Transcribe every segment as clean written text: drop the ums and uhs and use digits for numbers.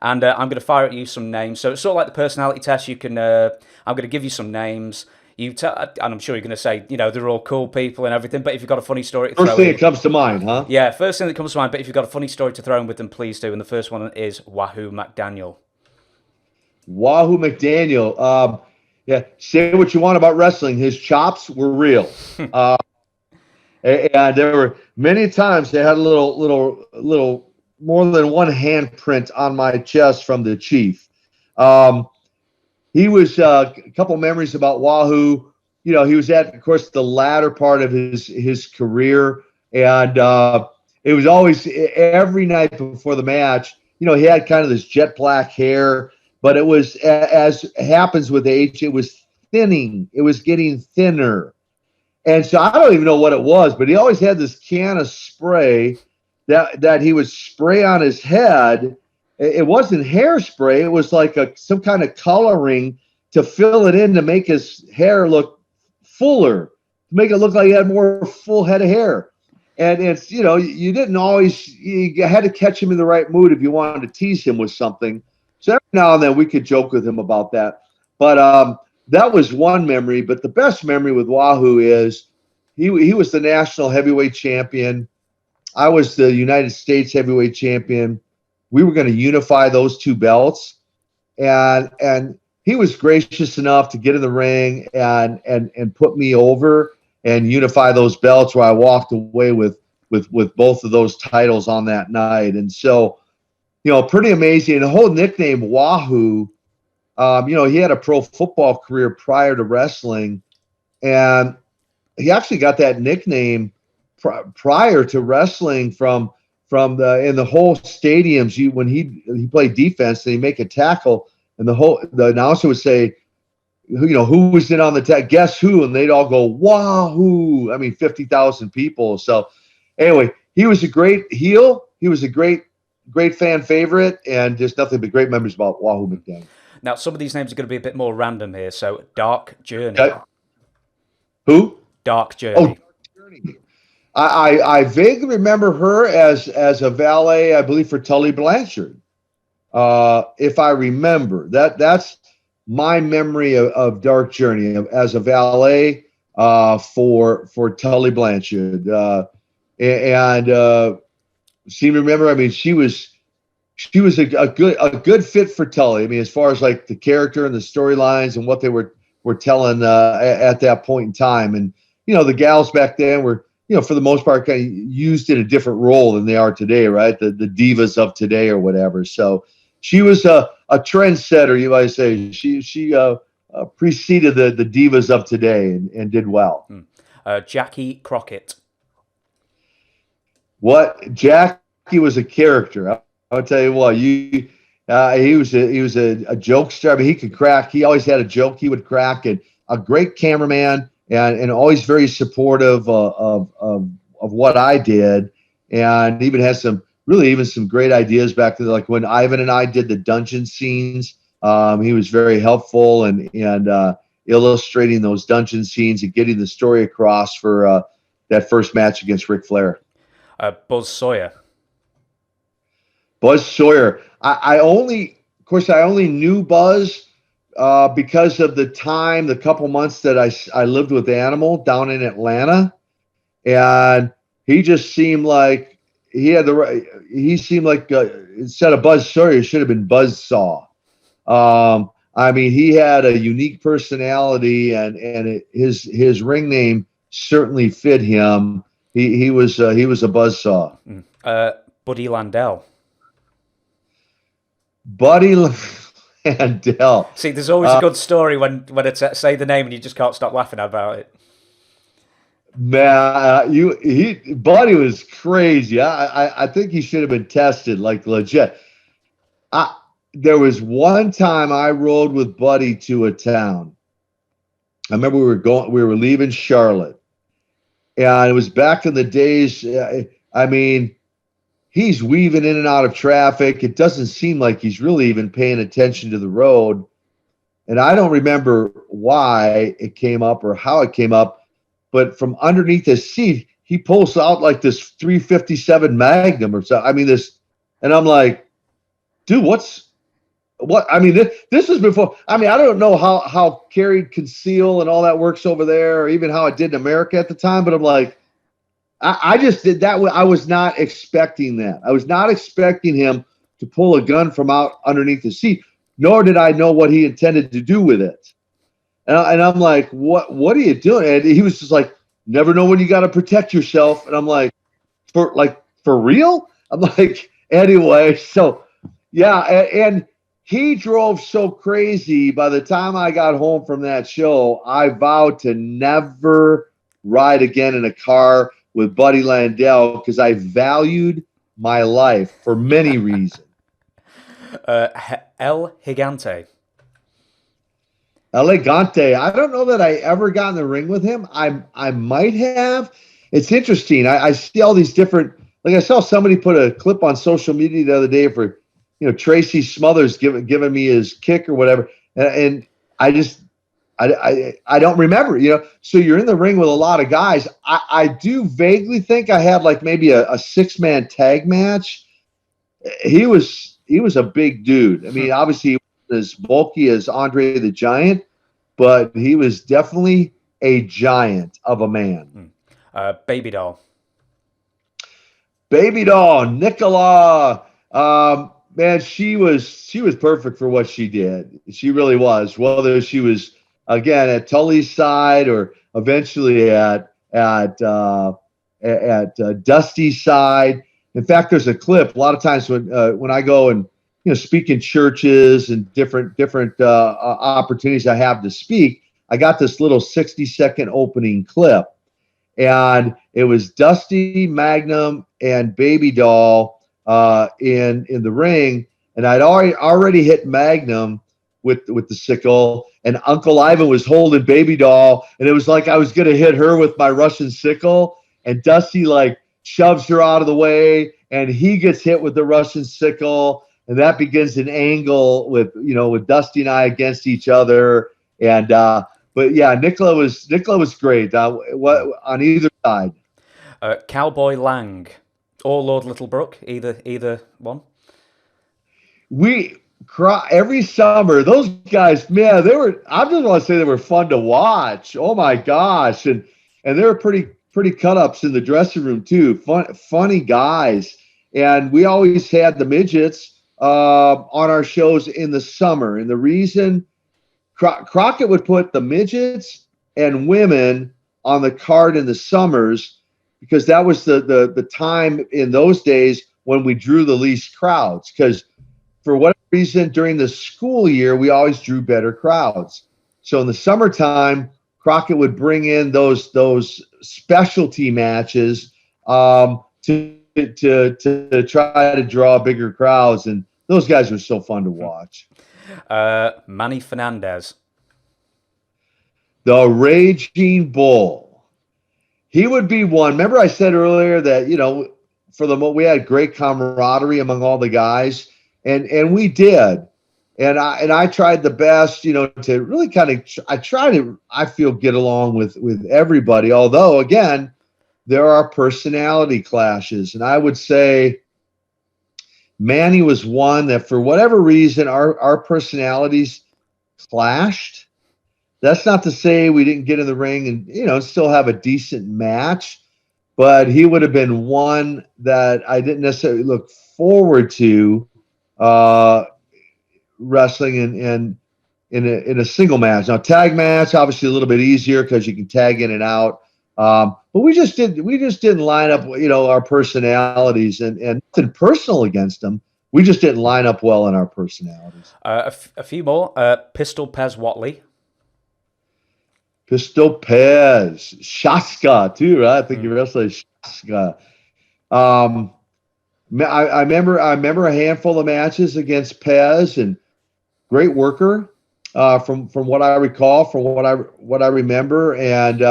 and I'm going to fire at you some names. So it's sort of like the personality test. You can, I'm going to give you some names. And I'm sure you're going to say, they're all cool people and everything. But if you've got a funny story to First throw thing that in, comes to mind, huh? yeah, first thing that comes to mind. But if you've got a funny story to throw in with them, please do. And the first one is Wahoo McDaniel. Wahoo McDaniel. Yeah, say what you want about wrestling. His chops were real. And there were many times they had a little more than one handprint on my chest from the chief. Um, he was a couple memories about Wahoo. He was at, of course, the latter part of his career, and it was always every night before the match. He had kind of this jet black hair, but it was, as happens with age, it was thinning. It was getting thinner. And so I don't even know what it was, but he always had this can of spray that he would spray on his head. It wasn't hairspray. It was like some kind of coloring to fill it in to make his hair look fuller, to make it look like he had more full head of hair. And it's, you didn't always, you had to catch him in the right mood if you wanted to tease him with something. So every now and then we could joke with him about that. But that was one memory. But the best memory with Wahoo is he was the national heavyweight champion. I was the United States heavyweight champion. We were going to unify those two belts, and he was gracious enough to get in the ring and put me over and unify those belts, where I walked away with both of those titles on that night. And so, pretty amazing. And the whole nickname Wahoo, he had a pro football career prior to wrestling, and he actually got that nickname prior to wrestling from in the whole stadiums. When he played defense and he make a tackle, and the announcer would say, who was in on the tackle? Guess who? And they'd all go Wahoo. I mean, 50,000 people. So anyway, he was a great heel. He was a great fan favorite, and there's nothing but great memories about Wahoo McDaniel. Now, some of these names are going to be a bit more random here. So, Dark Journey. Okay. Who? Dark Journey. Oh, Dark Journey. I vaguely remember her as a valet, I believe, for Tully Blanchard. If I remember, that's my memory of Dark Journey, as a valet for Tully Blanchard. And seem to remember, I mean, she was a good fit for Tully. I mean, as far as like the character and the storylines and what they were telling at that point in time. And the gals back then were, for the most part, kind of used in a different role than they are today, right? The divas of today or whatever. So she was a trendsetter, you might say. She preceded the divas of today and did well. Jackie Crockett. What? Jackie was a character. I'll tell you what. He was a jokester. I mean, he could crack. He always had a joke he would crack, and a great cameraman. And always very supportive of what I did, and even has some great ideas back then. Like when Ivan and I did the dungeon scenes, he was very helpful and illustrating those dungeon scenes and getting the story across for that first match against Ric Flair. Buzz Sawyer. Buzz Sawyer. I only knew Buzz because of the couple months that I lived with Animal down in Atlanta, and he just seemed like instead of Buzz Sawyer, it should have been Buzz Saw. I mean, he had a unique personality, and his ring name certainly fit him. He was a buzzsaw. Buddy Landel. Buddy Landel. See, there's always a good story when it's say the name and you just can't stop laughing about it. Man, Buddy was crazy. I think he should have been tested, like, legit. There was one time I rode with Buddy to a town. I remember we were leaving Charlotte, and it was back in the days. I mean, he's weaving in and out of traffic. It doesn't seem like he's really even paying attention to the road. And I don't remember why it came up or how it came up, but from underneath his seat, he pulls out like this 357 Magnum or something. I mean, and I'm like, dude, what's what I mean, this was before. I mean, I don't know how carried conceal and all that works over there, or even how it did in America at the time. But I'm like, I just did that. I was not expecting that. I was not expecting him to pull a gun from out underneath the seat, nor did I know what he intended to do with it. And I'm like, what are you doing? And he was just like, never know when you got to protect yourself. And I'm like, for real? I'm like, anyway, so yeah, and he drove so crazy. By the time I got home from that show, I vowed to never ride again in a car with Buddy Landel because I valued my life for many reasons. El Gigante. Elegante. I don't know that I ever got in the ring with him. I might have. It's interesting. I see all these different. Like I saw somebody put a clip on social media the other day for, Tracy Smothers giving me his kick or whatever, and I just I don't remember. So you're in the ring with a lot of guys. I do vaguely think I had like maybe a 6-man tag match. He was a big dude. I mean, obviously he wasn't as bulky as Andre the Giant, but he was definitely a giant of a man. Baby doll. Baby doll, Nicola. Man, she was perfect for what she did. She really was. Whether she was again at Tully's side or eventually at Dusty's side. In fact, there's a clip. A lot of times when I go and speak in churches and different opportunities I have to speak, I got this little 60-second opening clip, and it was Dusty, Magnum, and Baby Doll in the ring, and I'd already hit Magnum with the sickle, and Uncle Ivan was holding Baby Doll, and it was like I was going to hit her with my Russian sickle, and Dusty like shoves her out of the way, and he gets hit with the Russian sickle, and that begins an angle with Dusty and I against each other, and but yeah, Nicola was great. What on either side? Cowboy Lang or Lord Littlebrook, either one. We cry every summer. Those guys, man, they were. I just want to say they were fun to watch. Oh my gosh, and they were pretty cut ups in the dressing room too. Funny guys, and we always had the midgets on our shows in the summer. And the reason Crockett would put the midgets and women on the card in the summers because that was the time in those days when we drew the least crowds. Because for whatever reason, during the school year, we always drew better crowds. So in the summertime, Crockett would bring in those specialty matches to try to draw bigger crowds, and those guys were so fun to watch. Manny Fernandez. The Raging Bull. He would be one. Remember I said earlier that, we had great camaraderie among all the guys, and we did. And I tried the best, to really I feel get along with everybody. Although again, there are personality clashes, and I would say Manny was one that for whatever reason our personalities clashed. That's not to say we didn't get in the ring and still have a decent match, but he would have been one that I didn't necessarily look forward to wrestling in a single match. Now tag match obviously a little bit easier because you can tag in and out. But we just didn't line up, our personalities and nothing personal against them. We just didn't line up well in our personalities. A few more. Pistol Pez Watley. Pistol Pez, Shaska too, right? I think you wrestled Shaska. I remember a handful of matches against Pez, and great worker from what I recall, from what I remember, and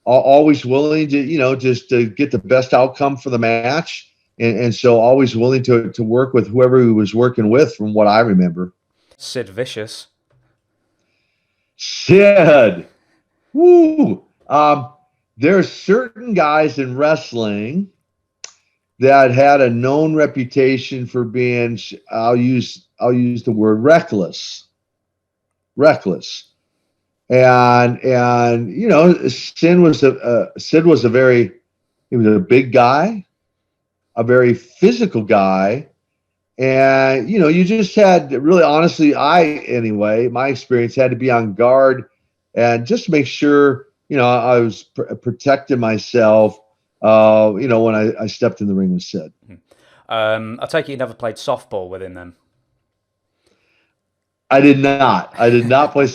always willing to just to get the best outcome for the match, and so always willing to work with whoever he was working with, from what I remember. Sid Vicious. Sid. Woo! There are certain guys in wrestling that had a known reputation for being, I'll use I'll use the word reckless. And you know, Sid was he was a big guy, a very physical guy, and you know, you just had really, honestly, anyway, my experience had to be on guard and just make sure, you know, I was protecting myself. You know, when I stepped in the ring with Sid. I take it you never played softball with him then. I did not. I did not play